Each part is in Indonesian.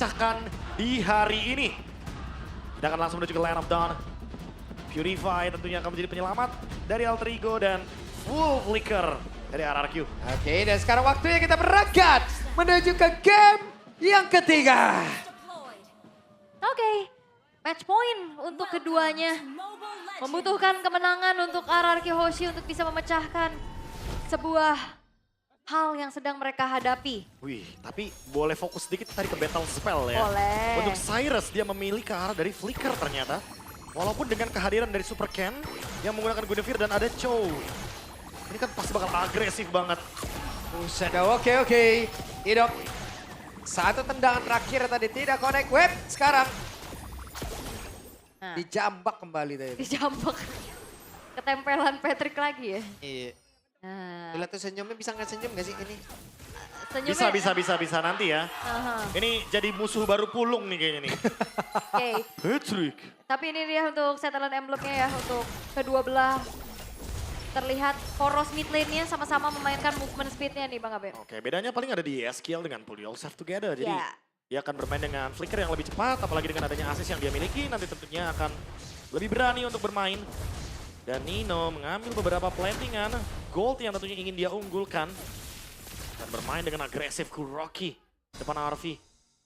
pecahkan di hari ini. Kita akan langsung menuju ke Land of Dawn. Purify tentunya akan menjadi penyelamat dari Alter Ego dan Full Flicker dari RRQ. Oke, dan sekarang waktunya kita berangkat menuju ke game yang ketiga. Oke, match point untuk keduanya. Membutuhkan kemenangan untuk RRQ Hoshi untuk bisa memecahkan sebuah hal yang sedang mereka hadapi. Wih, tapi boleh fokus sedikit tadi ke Battle Spell ya. Boleh. Untuk Cyrus, dia memilih ke arah dari Flicker ternyata. Walaupun dengan kehadiran dari Super Ken yang menggunakan Guinevere dan ada Chow. Ini kan pasti bakal agresif banget. Buset, oke. Idok. Satu tendangan terakhir tadi tidak connect web. Sekarang Nah, dijambak kembali tadi. dijambak. Ketempelan Patrick lagi ya. Iya. Nah, Gila tuh senyumnya bisa nggak senyum gak sih ini? senyumnya. Bisa nanti ya. Aha, Ini jadi musuh baru Pulung nih kayaknya nih. Oke, Patrick. tapi ini dia untuk setelan emblemnya ya. Untuk kedua belah terlihat poros mid lane-nya sama-sama memainkan movement speed-nya nih Bang Abe. Oke, bedanya paling ada di skill dengan Pull Yourself Together. Jadi Ya. dia akan bermain dengan Flicker yang lebih cepat, apalagi dengan adanya assist yang dia miliki, nanti tentunya akan lebih berani untuk bermain. Dan Nino mengambil beberapa plantingan gold yang tentunya ingin dia unggulkan. Dan bermain dengan agresif Kuroki depan RV.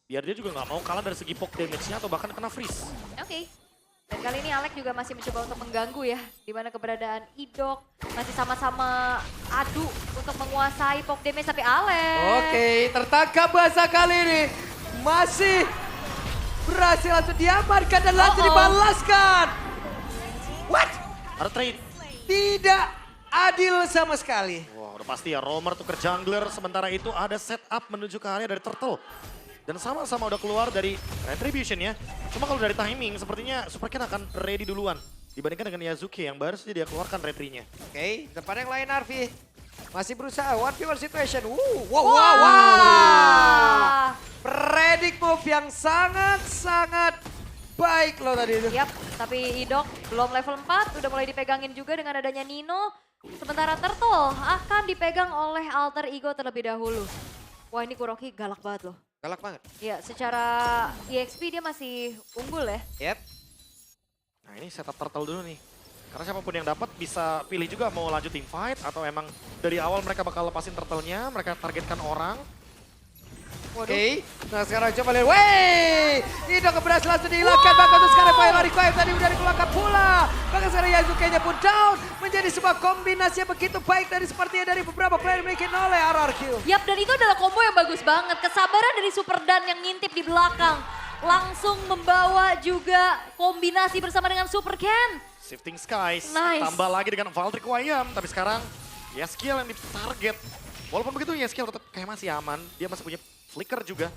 Biar dia juga nggak mau kalah dari segi poke damage-nya atau bahkan kena freeze. Oke. Dan kali ini Alek juga masih mencoba untuk mengganggu ya. Di mana keberadaan Idok masih sama-sama adu untuk menguasai poke damage tapi Alek. Oke, tertangkap bahasa kali ini. Masih berhasil langsung diamankan dan langsung dibalaskan. What? Ada trade. Tidak adil sama sekali. Wah, udah pasti ya Romer tuker jungler, sementara itu ada setup menuju ke area dari Turtle. Dan sama-sama udah keluar dari Retribution ya. Cuma kalau dari timing sepertinya Super Ken akan ready duluan. Dibandingkan dengan Yazuki yang baru saja dia keluarkan retry-nya. Oke, depan yang lain Arfi. Masih berusaha, 1v1 situation. Wah. Predict move yang sangat-sangat baik loh tadi itu. Yap, tapi Idok belum level 4, udah mulai dipegangin juga dengan adanya Nino. Sementara Turtle akan dipegang oleh Alter Ego terlebih dahulu. Wah ini Kuroki galak banget loh. Galak banget. Ya secara EXP dia masih unggul ya. Yep. Nah ini setup Turtle dulu nih. Karena siapapun yang dapat bisa pilih juga mau lanjut team fight atau emang dari awal mereka bakal lepasin Turtle-nya, mereka targetkan orang. Oke, nah sekarang coba lihat. Wey, Idok berhasil langsung dihilangkan. Bahkan untuk sekarang Fire Revive tadi udah dikeluarkan pula. Bahkan sekarang Yazuki-nya pun down. Menjadi sebuah kombinasi yang begitu baik dari sepertinya dari beberapa player dimiliki oleh RRQ. Yap, dan itu adalah combo yang bagus banget. Kesabaran dari Super Dan yang ngintip di belakang. Langsung membawa juga kombinasi bersama dengan Super Ken. Shifting Skies, Nice. tambah lagi dengan Valtryek Wayam. Tapi sekarang Yeskiel yang ditarget. Walaupun begitu Yeskiel tetap kayak masih aman. Dia masih punya Flicker juga.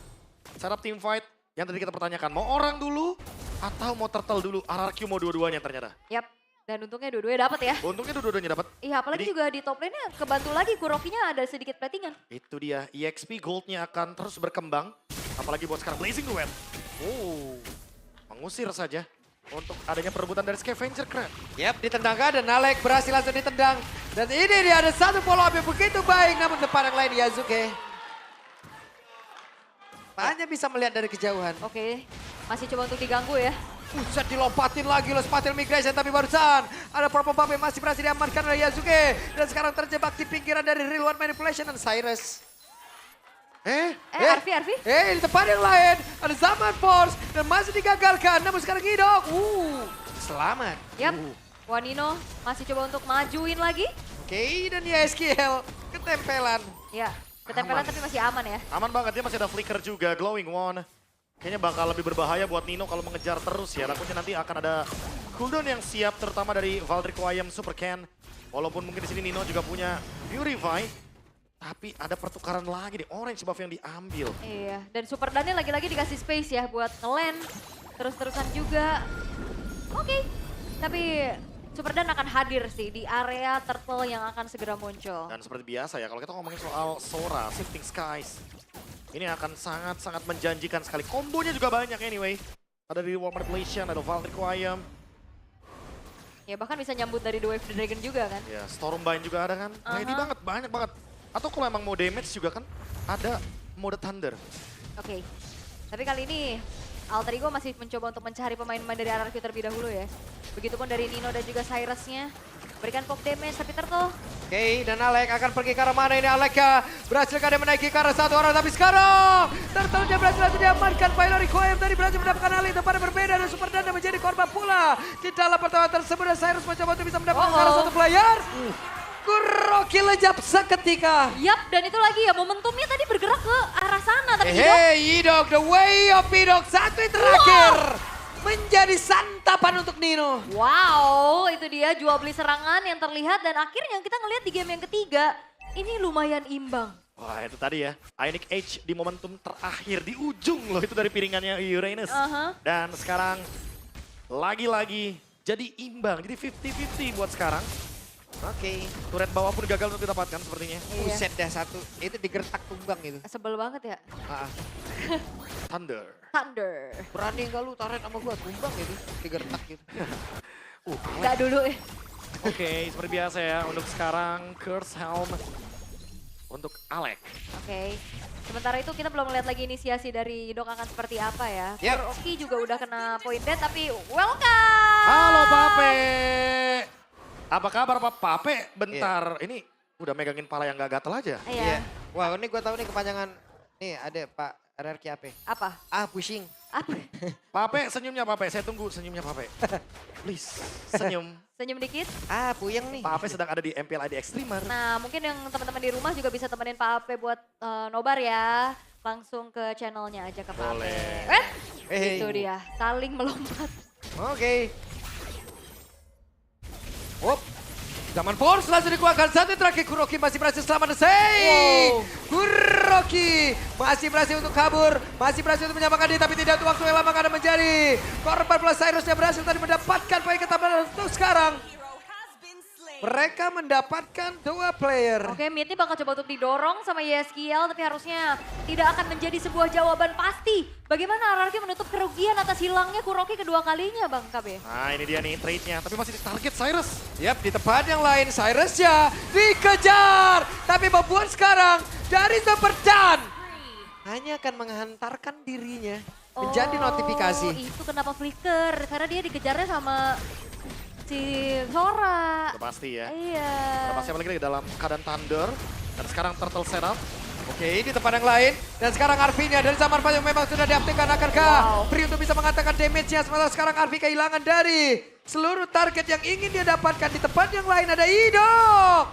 Setup team fight yang tadi kita pertanyakan. Mau orang dulu atau mau Turtle dulu? RRQ mau dua-duanya ternyata. Yap, dan untungnya dua-duanya dapat ya. Untungnya dua-duanya dapat. Iya, apalagi Jadi- juga di top lane-nya kebantu lagi Kurokinya ada sedikit platingan. Itu dia, EXP goldnya akan terus berkembang. Apalagi buat sekarang Blazing Duet. Oh, mengusir saja untuk adanya perebutan dari Scavenger Crab. Yap, ditendangkan dan Alek berhasil langsung ditendang. Dan ini dia ada satu follow up yang begitu baik. Namun depan yang lain Yazuki hanya bisa melihat dari kejauhan. Oke, masih coba untuk diganggu ya. Buset dilompatin lagi loh Spatial Migration tapi barusan ada purple buff yang masih berhasil diamankan oleh Yazuki. Dan sekarang terjebak di pinggiran dari Real One Manipulation dan Cyrus. Arfi. Di depan yang lain ada Zaman Force dan masih digagalkan. Namun sekarang Idok. Selamat. Yap, Wanino masih coba untuk majuin lagi. Oke, dan YSKL ketempelan. Ya, ketempelan Aman. tapi masih aman ya. Aman banget, dia masih ada Flicker juga, Glowing One. Kayaknya bakal lebih berbahaya buat Nino kalau mengejar terus ya. Takutnya nanti akan ada cooldown yang siap terutama dari Valtryek Wayam Super Ken. Walaupun mungkin di sini Nino juga punya Purify. Tapi ada pertukaran lagi nih, orange buff yang diambil. Iya, dan Super Dan-nya lagi-lagi dikasih space ya buat nge-land. Terus-terusan juga. Oke, tapi Super Dan akan hadir sih di area Turtle yang akan segera muncul. Dan seperti biasa ya, kalau kita ngomongin soal Sora, Shifting Skies. Ini akan sangat-sangat menjanjikan sekali. Kombonya juga banyak anyway. Ada di War Manipulation, ada Valtryek Wayam. Ya bahkan bisa nyambut dari The Wave the Dragon juga kan. Ya, Stormbind juga ada kan. Ready banget, banyak banget. Atau kalau emang mau damage juga kan ada mode Thunder. Oke. Tapi kali ini Alter Ego masih mencoba untuk mencari pemain-pemain dari RRQ terlebih dahulu ya. Begitupun dari Nino dan juga Cyrusnya. Berikan pop damage tapi Turtle. Oke, dan Alek akan pergi ke arah mana ini? Aleka berhasil dia menaiki ke arah satu orang, tapi sekarang Turtle dia berhasil diamankan. Pylori Koem tadi berhasil mendapatkan hal yang tempat berbeda dan Super Danda menjadi korban pula. Di dalam pertarungan tersebut dan Cyrus mencoba untuk bisa mendapatkan salah satu player. Kuroki lejap seketika. Yap, dan itu lagi ya momentumnya tadi bergerak ke arah sana. Tapi Idok, Hey, Idok, the way of Idok. Satu yang terakhir. Menjadi santapan untuk Nino. wow, itu dia jual beli serangan yang terlihat. Dan akhirnya kita ngelihat di game yang ketiga, ini lumayan imbang. Wah itu tadi ya, Ionic Age di momentum terakhir, di ujung loh itu dari piringannya Uranus. Dan sekarang lagi-lagi jadi imbang, jadi 50-50 buat sekarang. Oke. Turret bawah pun gagal untuk didapatkan sepertinya. Buset dah satu. Itu digertak tumbang itu. Sebel banget ya. Thunder. Thunder. Berani enggak lu tarik sama gua tumbang itu. Digertak gitu. Enggak dulu ya. Oke, seperti biasa ya untuk sekarang Curse Helm untuk Alek. Oke. Sementara itu kita belum melihat lagi inisiasi dari Idok akan seperti apa ya. Yep. Kuroki juga udah kena point dead tapi welcome. Halo Pape. Apa kabar Pak Pape? Bentar, ini udah megangin pala yang gak gatel aja. Iya. Wah ini gua tahu nih kepanjangan. Nih ada Pak RRQ AP. Apa? Pusing. Apa? Pape senyumnya Pape, saya tunggu senyumnya Pape. Please, senyum. Senyum dikit. Puyeng nih. Pape sedang ada di MPL ID Extremer. Nah mungkin yang teman-teman di rumah juga bisa temenin Pak Ape buat nobar ya. Langsung ke channelnya aja ke Pak Ape. Boleh. Itu dia, saling melompat. Oke. Zaman Force langsung dikeluarkan. Satu yang terakhir Kuroki masih berhasil selamat. Kuroki masih berhasil untuk kabur. Masih berhasil untuk menyamakan diri. Tapi tidak untuk waktu yang lama karena menjadi korban plus Cyrus yang berhasil tadi mendapatkan poin ketambahan untuk sekarang. Mereka mendapatkan 2 player. Oke, mid ini bakal coba untuk didorong sama YSKL, tapi harusnya tidak akan menjadi sebuah jawaban pasti. Bagaimana RRQ menutup kerugian atas hilangnya Kuroki kedua kalinya, Bang KB? Nah ini dia nih trade-nya, tapi masih di target Cyrus. Yap, di tempat yang lain Cyrus ya dikejar. Tapi membuat sekarang dari Super Dan hanya akan menghantarkan dirinya menjadi notifikasi. Itu kenapa flicker, karena dia dikejarnya sama si Sora. Udah pasti ya. Iya. Udah pasti apalagi di dalam keadaan Thunder. Dan sekarang Turtle setup. Oke, di tempat yang lain. Dan sekarang Arvi-nya dari Zaman yang memang sudah diaktifkan. Akankah Pri untuk bisa mengatakan damage-nya. Sementara sekarang Arvi kehilangan dari seluruh target yang ingin dia dapatkan. Di tempat yang lain ada Idok.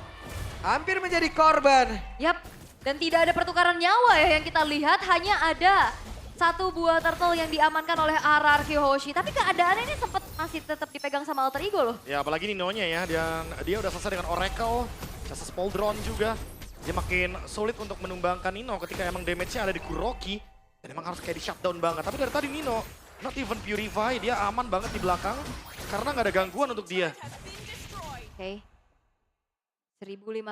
Hampir menjadi korban. Yap, dan tidak ada pertukaran nyawa ya yang kita lihat. Hanya ada satu buah turtle yang diamankan oleh RRQ Hoshi. Tapi keadaannya ini sempat masih tetap dipegang sama Alter Ego loh. Ya apalagi Ninonya ya, dan dia udah selesai dengan Oracle. Just Spoldron juga. Dia makin sulit untuk menumbangkan Nino ketika emang damage-nya ada di Kuroki. Dan emang harus kayak di shutdown banget. Tapi dari tadi Nino, not even Purify, dia aman banget di belakang. Karena nggak ada gangguan untuk dia. Oke. 1.500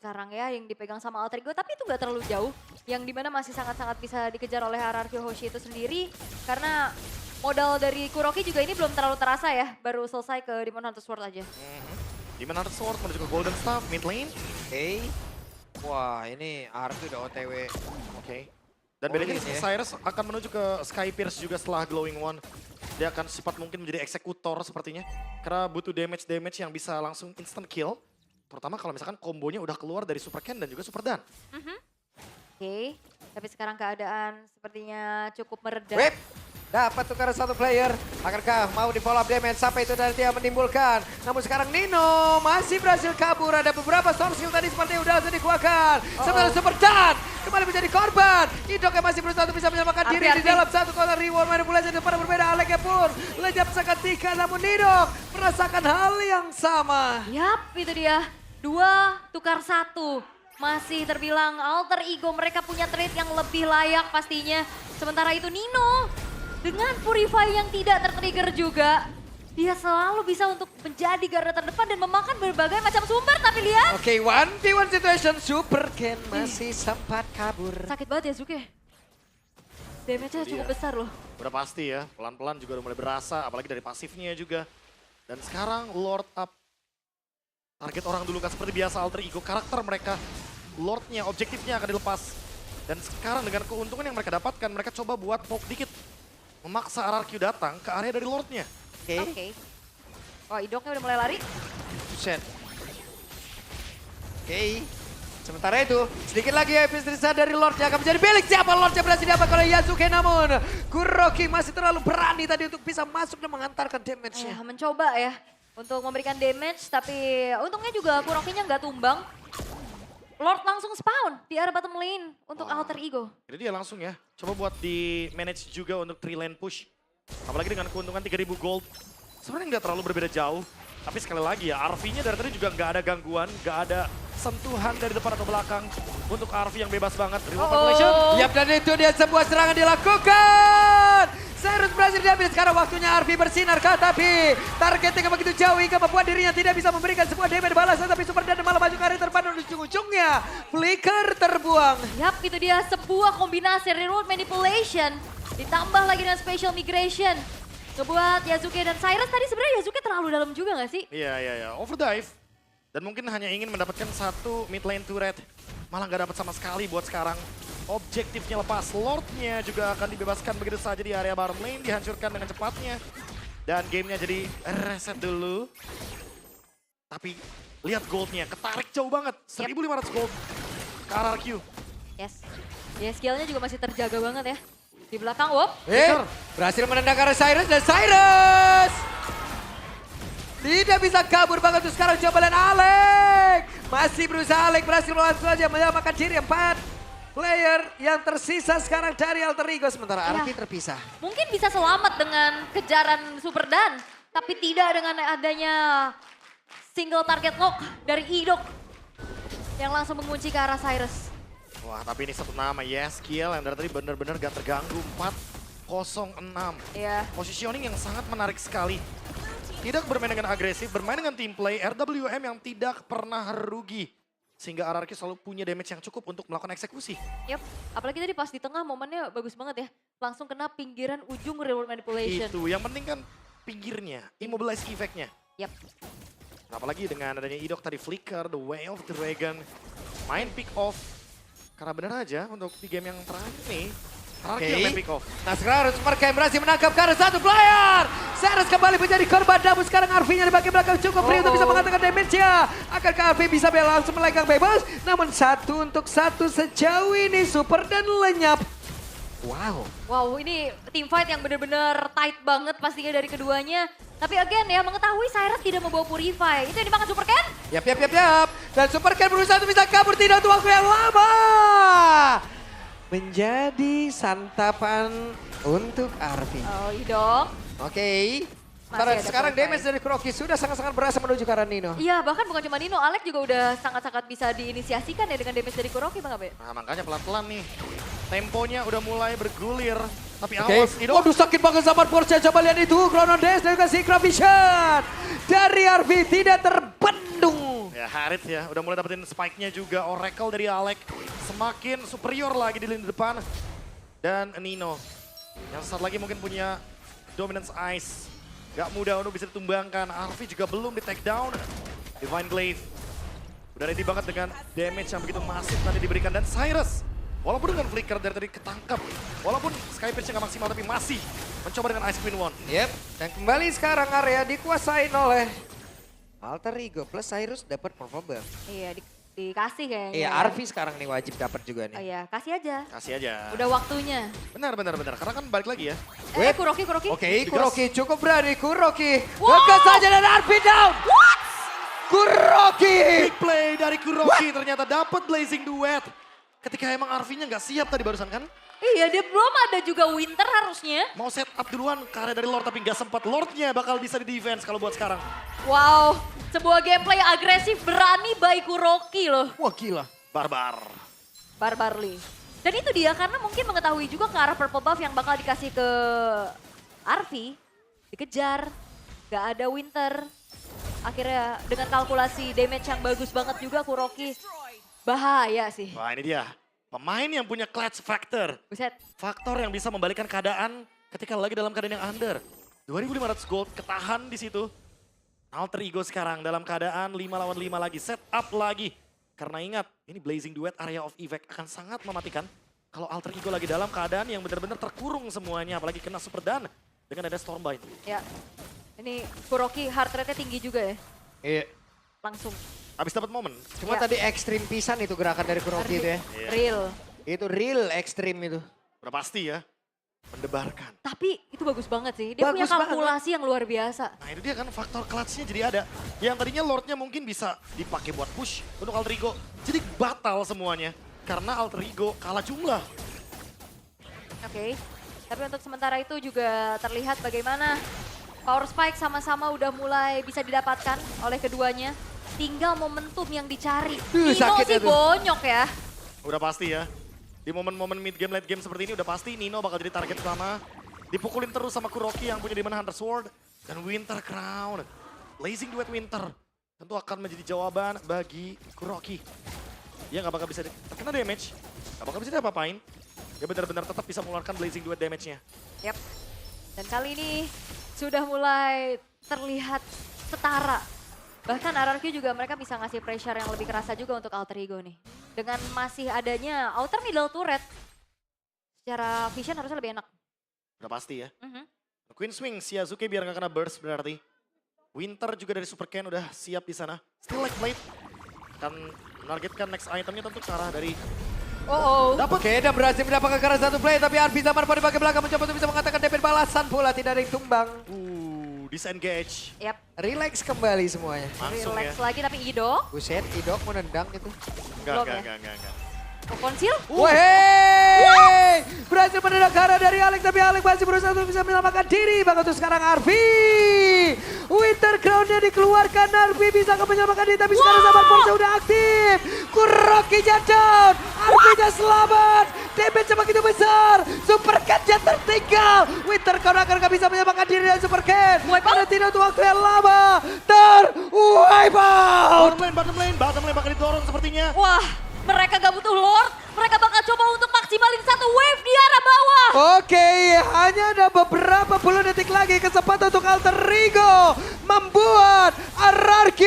sekarang ya yang dipegang sama Alter Ego, tapi itu nggak terlalu jauh. Yang dimana masih sangat-sangat bisa dikejar oleh RRQ Hoshi itu sendiri. Karena modal dari Kuroki juga ini belum terlalu terasa ya, baru selesai ke Demon Hunter Sword aja. Demon Hunter Sword menuju ke Golden Staff, mid lane. Oke. Wah ini Arvi udah OTW. Oke. Dan bedanya ya. Cyrus akan menuju ke Sky Pierce juga setelah Glowing One. Dia akan cepat mungkin menjadi eksekutor sepertinya. Karena butuh damage-damage yang bisa langsung instant kill. Terutama kalau misalkan kombonya udah keluar dari Super Ken dan juga Super Dan. Oke, tapi sekarang keadaan sepertinya cukup mereda. Whip. Dapat tukar satu player. Akankah mau di follow up damage sampai itu dan dia menimbulkan. Namun sekarang Nino masih berhasil kabur. Ada beberapa source skill tadi seperti udah dikeluarkan. Sementara Super Dan kembali menjadi korban. Idok yang masih berusaha untuk bisa menyamakan diri di dalam satu kotak reward manipulasi di depan berbeda. Aleknya pun lejap seketika. Namun Nino merasakan hal yang sama. Yap, itu dia. 2 tukar 1. Masih terbilang Alter Ego, mereka punya trade yang lebih layak pastinya. Sementara itu Nino dengan Purify yang tidak tertrigger juga, dia selalu bisa untuk menjadi garda terdepan dan memakan berbagai macam sumber. Tapi lihat. Oke, 1v1 situation. Super Ken masih sempat kabur. Sakit banget ya Zuke. Damage-nya cukup besar loh. Udah pasti ya, pelan-pelan juga udah mulai berasa, apalagi dari pasifnya juga. Dan sekarang Lord up. Target orang dulu kan seperti biasa Alter Ego, karakter mereka. Lordnya, objektifnya akan dilepas. Dan sekarang dengan keuntungan yang mereka dapatkan, mereka coba buat poke dikit. Memaksa RRQ datang ke area dari Lordnya. Oke. Oh, Idoknya udah mulai lari. Buset. Oke. Sementara itu, sedikit lagi episode dari Lordnya akan menjadi milik siapa. Lordnya berhasil diamankan oleh Yasuke, namun Kuroki masih terlalu berani tadi untuk bisa masuk dan mengantarkan damage-nya. Mencoba ya untuk memberikan damage, tapi untungnya juga Kurokinya nggak tumbang. Lord langsung spawn di arah bottom lane untuk Alter Ego. Jadi dia langsung ya, coba buat di manage juga untuk 3 lane push. Apalagi dengan keuntungan 3000 gold. Sebenarnya nggak terlalu berbeda jauh. Tapi sekali lagi ya, RV-nya dari tadi juga nggak ada gangguan, nggak ada sentuhan dari depan atau belakang. Untuk RV yang bebas banget. Reward calculation. Yap, dan itu dia sebuah serangan dilakukan. Cyrus berhasil diambil, sekarang waktunya RV bersinar kah, tapi targetnya begitu jauh hingga membuat dirinya tidak bisa memberikan sebuah damage balasan, tapi Super Dan malah maju ke area terpadu di ujung-ujungnya. Flicker terbuang. Yap, itu dia sebuah kombinasi reroll manipulation ditambah lagi dengan special migration. Ngebuat Yasuke dan Cyrus tadi sebenarnya Yasuke terlalu dalam juga nggak sih? Iya. Overdrive. Dan mungkin hanya ingin mendapatkan satu mid lane turret. Malah nggak dapat sama sekali buat sekarang. Objektifnya lepas, Lordnya juga akan dibebaskan begitu saja di area bottom lane, dihancurkan dengan cepatnya. Dan gamenya jadi reset dulu. Tapi lihat goldnya, ketarik jauh banget, 1.500 gold ke RRQ. Yes. Ya skillnya juga masih terjaga banget ya. Di belakang, wop. Berhasil menendang Cyrus, dan Cyrus tidak bisa kabur banget tuh sekarang. Coba lihat Alek. Masih berusaha, Alek berhasil langsung saja menyelamatkan diri. 4 player yang tersisa sekarang dari Alter Ego, sementara Arki terpisah. Mungkin bisa selamat dengan kejaran Super Dan, tapi tidak dengan adanya single target lock dari Idok yang langsung mengunci ke arah Cyrus. Wah, tapi ini satu nama, Yeskiel yang dari tadi benar-benar gak terganggu. 4-0-6. Iya. Positioning yang sangat menarik sekali. Tidak bermain dengan agresif, bermain dengan team play, RWM yang tidak pernah rugi. Sehingga RRQ selalu punya damage yang cukup untuk melakukan eksekusi. Yap, apalagi tadi pas di tengah momennya bagus banget ya. Langsung kena pinggiran ujung reward manipulation. Itu, yang penting kan pinggirnya, immobilize effect-nya. Yap. Apalagi dengan adanya Idok tadi flicker, the way of the dragon, main pick off. Karena benar aja untuk di game yang terakhir nih, RRQ yang main pick off. Nah sekarang harus mereka berhasil menangkap karena satu player. Cyrus kembali menjadi korban, namun sekarang RV-nya di bagian belakang cukup free untuk bisa mengatakan damage-nya. Akankah RV bisa langsung melenggang bebas? Namun 1 untuk 1 sejauh ini Super Dan lenyap. Wow, ini team fight yang benar-benar tight banget pastinya dari keduanya. Tapi again ya, mengetahui Cyrus tidak membawa Purify. Itu yang dimakan Super Ken? Yap. Dan Super Ken berusaha untuk bisa kabur, tidak untuk waktu yang lama. Menjadi santapan untuk RV. Oh, Idok. Oke. Masih ada Sekarang Purify. damage dari Kuroki sudah sangat-sangat berasa menuju ke arah Nino. Iya, bahkan bukan cuma Nino, Alek juga udah sangat-sangat bisa diinisiasikan ya dengan damage dari Kuroki, Bang Abe. Nah makanya pelan-pelan nih, temponya udah mulai bergulir. Tapi Oke. awas, Idok. Waduh, sakit banget zaman Porsche. Coba lihat itu, Chrono Dash dan juga Synchro Vision. Dari RV tidak terbendung. Ya Harith ya, udah mulai dapetin spike-nya juga. Oracle dari Alek semakin superior lagi di lini depan. Dan Nino, yang saat lagi mungkin punya Dominance Ice. Gak mudah untuk bisa ditumbangkan. RV juga belum di take down. Divine Glaive udah ready banget dengan damage yang begitu masif tadi diberikan. Dan Cyrus, walaupun dengan flicker dari tadi ketangkap, walaupun Sky Pierce-nya gak maksimal tapi masih mencoba dengan Ice Queen One. Yep. Dan kembali sekarang area dikuasain oleh Alter Ego plus Cyrus dapat purple buff. Iya, dikasih kayaknya. Iya, ya. RV sekarang nih wajib dapat juga Oh nih. iya, kasih aja. Kasih aja. Udah waktunya. Benar. Karena kan balik lagi ya. Kuroki. Oke, Kuroki cukup berani. Kuroki Wow. ngegas saja dan RV down. What? Kuroki. Big play dari Kuroki ternyata dapat Blazing Duet. Ketika emang RV-nya nggak siap tadi barusan kan. Iya, dia belum ada juga Winter harusnya. Mau set up duluan ke area dari Lord tapi nggak sempat. Lordnya bakal bisa di defense kalau buat sekarang. Wow, sebuah gameplay agresif berani by Kuroki loh. Wah gila. Barbar. Barbarly. Dan itu dia karena mungkin mengetahui juga ke arah purple buff yang bakal dikasih ke RV. Dikejar, gak ada Winter. Akhirnya dengan kalkulasi damage yang bagus banget juga Kuroki. Bahaya sih. Wah ini dia. Pemain yang punya clutch factor. Buset. Faktor yang bisa membalikan keadaan ketika lagi dalam keadaan yang under. 2.500 gold ketahan di situ. Alter Ego sekarang dalam keadaan 5 lawan 5 lagi. Set up lagi. Karena ingat, ini Blazing Duet area of effect akan sangat mematikan. kalau Alter Ego lagi dalam keadaan yang benar-benar terkurung semuanya, apalagi kena Super Dan dengan ada Stormbind. Ya, ini Kuroki heart rate-nya tinggi juga ya. Iya. Langsung. Habis dapat momen. Cuma Ya. tadi ekstrim pisan itu gerakan dari Kuroki itu ya. Iya. Real. Itu real ekstrim itu. Udah pasti ya, mendebarkan. Tapi itu bagus banget sih. Dia punya Bagus banget. kalkulasi yang luar biasa. Nah itu dia kan faktor clutch-nya jadi ada. Yang tadinya Lordnya mungkin bisa dipakai buat push untuk Alter Ego. Jadi batal semuanya. Karena Alter Ego kalah jumlah. Oke. Tapi untuk sementara itu juga terlihat bagaimana Power Spike sama-sama udah mulai bisa didapatkan oleh keduanya. Tinggal momentum yang dicari. Nino sakitnya sih tuh. bonyok ya. Udah pasti ya. Di momen-momen mid game, late game seperti ini udah pasti Nino bakal jadi target utama. Dipukulin terus sama Kuroki yang punya Demon Hunter Sword. Dan Winter Crown. Blazing Duet Winter. Tentu akan menjadi jawaban bagi Kuroki. Dia nggak bakal bisa terkena damage. Nggak bakal bisa diapa-apain. Dia benar-benar tetap bisa mengeluarkan Blazing Duet damage-nya. Yap. Dan kali ini sudah mulai terlihat setara. Bahkan RRQ juga mereka bisa ngasih pressure yang lebih kerasa juga untuk Alter Ego nih. Dengan masih adanya outer middle turret. Secara vision harusnya lebih enak. Udah pasti ya. Mhm. Queen Swing, Shiazuke biar nggak kena burst berarti. Winter juga dari Super Ken udah siap di sana. Still like Blade. Akan menargetkan next itemnya tentu ke arah dari Dapat. Oke, dan berhasil mendapatkan karena satu play, tapi Arfi Zaman pada bagian belakang mencoba untuk bisa mengatakan DP balasan pula, tidak ada yang tumbang. disengage. Yap, Relax kembali semuanya. Langsung ya. relax lagi tapi Ido. Buset, Idok mau nendang gitu. Belum ya? Enggak. Konsil. Wahey! Berhasil menendang Kara dari Alex, tapi Alex masih berusaha untuk bisa menyelamatkan diri. Bahkan untuk sekarang Arfi. Winter Crown-nya dikeluarkan, Arfi bisa menyelamatkan diri, tapi sekarang Zaman Force udah aktif. Kuroki-nya down, Arfi-nya selamat. Damage begitu besar, Super Cat-nya tertinggal. Winter Crown akan gak bisa menyelamatkan diri dari Super Cat. Karena tidak untuk waktu yang lama. Wipe out! Bottom lane bakal didorong sepertinya. Wah, mereka gak butuh Lord. Mereka bakal coba untuk maksimalin satu wave di arah bawah. Oke, hanya ada beberapa puluh detik lagi kesempatan untuk Alter Ego membuat RRQ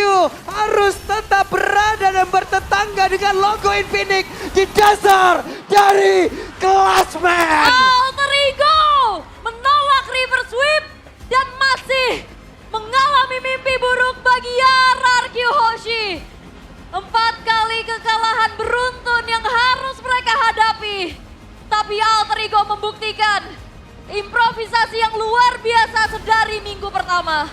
harus tetap berada dan bertetangga dengan logo Infinix di dasar dari klasmen. Alter Ego menolak river sweep dan masih mengalami mimpi buruk bagi RRQ Hoshi. 4 kali kekalahan beruntun yang harus mereka hadapi. Tapi Alter Ego membuktikan improvisasi yang luar biasa sedari minggu pertama.